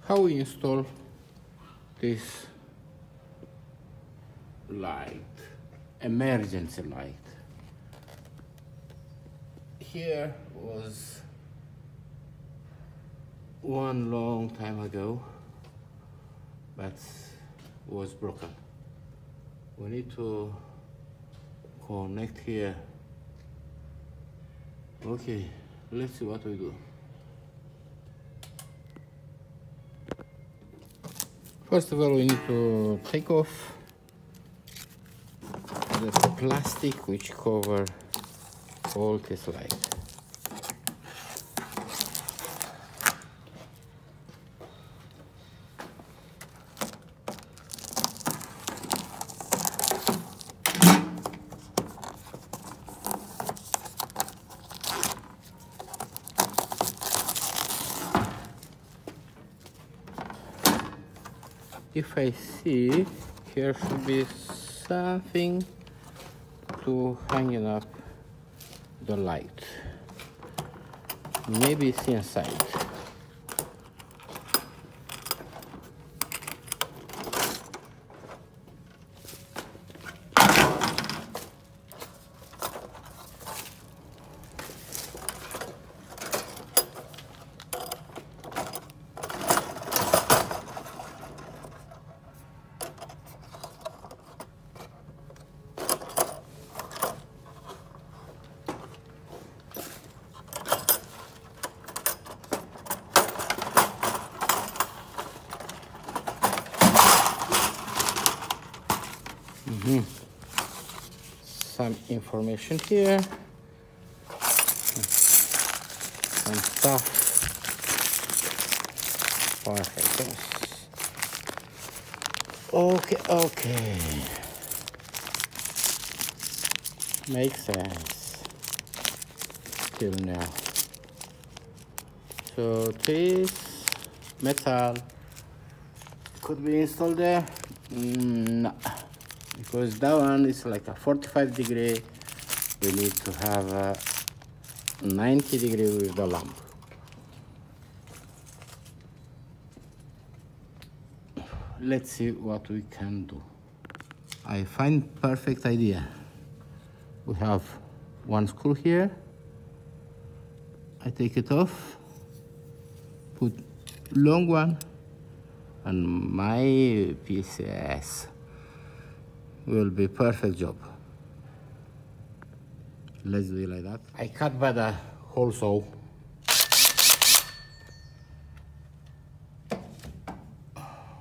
How we install this light, emergency light. Here was one long time ago, but was broken. We need to connect here. Okay, let's see what we do. First of all, we need to take off the plastic which cover all this light. If I see, here should be something to hanging up the light. Maybe it's inside. Some information here, some stuff. Perfect. Yes. Okay. Makes sense till now. So this metal could be installed there. No. Because that one is like a 45 degree, we need to have a 90 degree with the lamp. Let's see what we can do. I find perfect idea. We have one screw here. I take it off, put long one, and my pieces will be perfect job. Let's do it like that. I cut by the hole saw.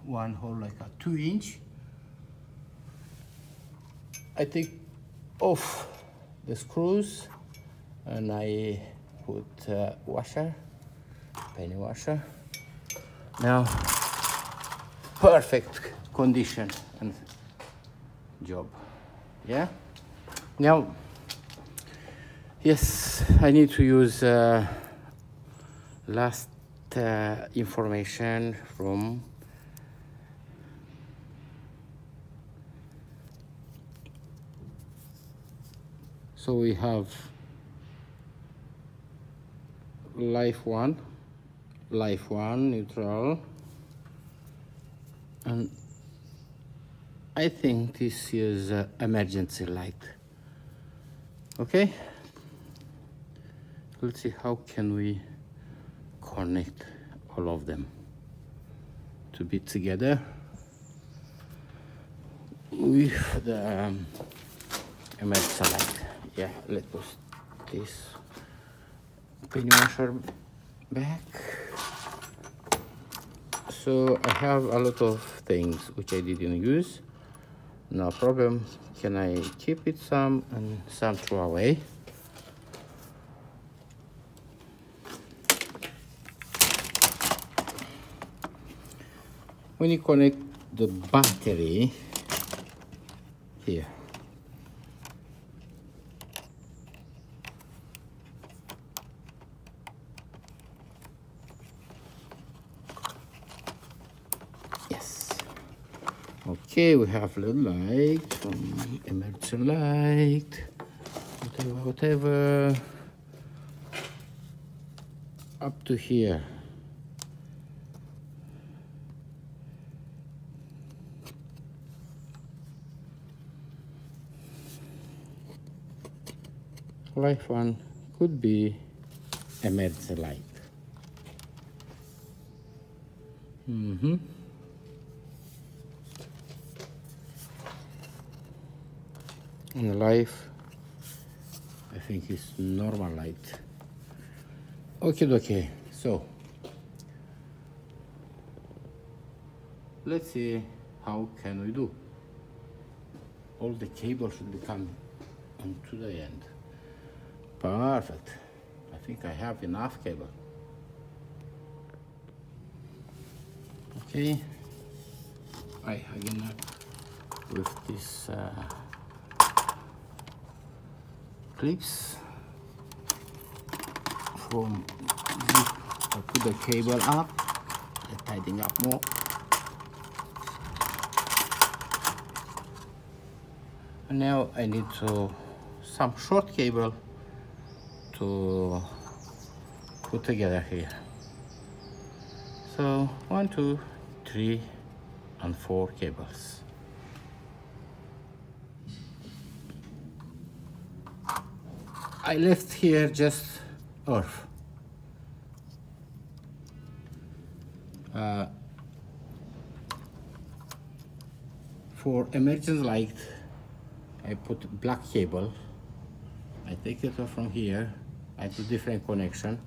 One hole like a 2-inch. I take off the screws and I put washer, penny washer. Now, perfect condition and job. Yeah. Now, yes, I need to use last information from so we have life one neutral, and I think this is emergency light. Okay, let's see how can we connect all of them to be together with the emergency light. Yeah, let's put this penny washer back. So I have a lot of things which I didn't use. No problem. Can I keep it some and some throw away? When you connect the battery here, yes. Okay, we have little light, emergency light, whatever, up to here. Life one could be emergency light. And life, I think it's normal light. Okay, so let's see how can we do. All the cable should be coming onto the end. Perfect. I think I have enough cable. Okay, I again with this clips from this, I put the cable up, tidying up more. And now I need some short cable to put together here. So 1, 2, 3, and 4 cables. I left here just earth. For emergency light, I put black cable. I take it off from here. I do different connection.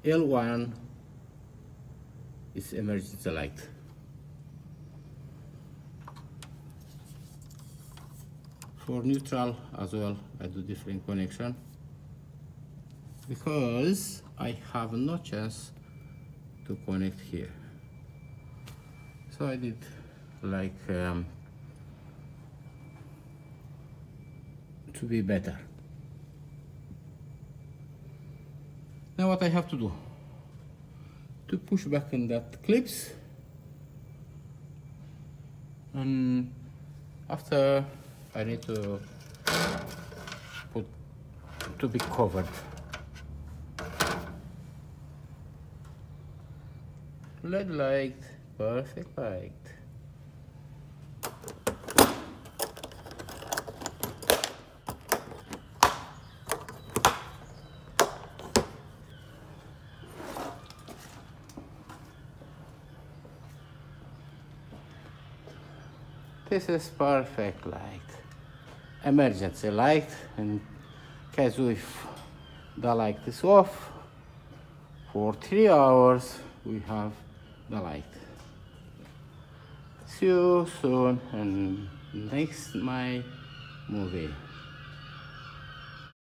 L1 is emergency light. For neutral as well, I do different connection because I have no chance to connect here. So I did like to be better. Now what I have to do? To push back in that clips, and after I need to put to be covered. LED light, perfect light. This is perfect light. Emergency light in case if the light is off for 3 hours, we have the light. See you soon and next my movie.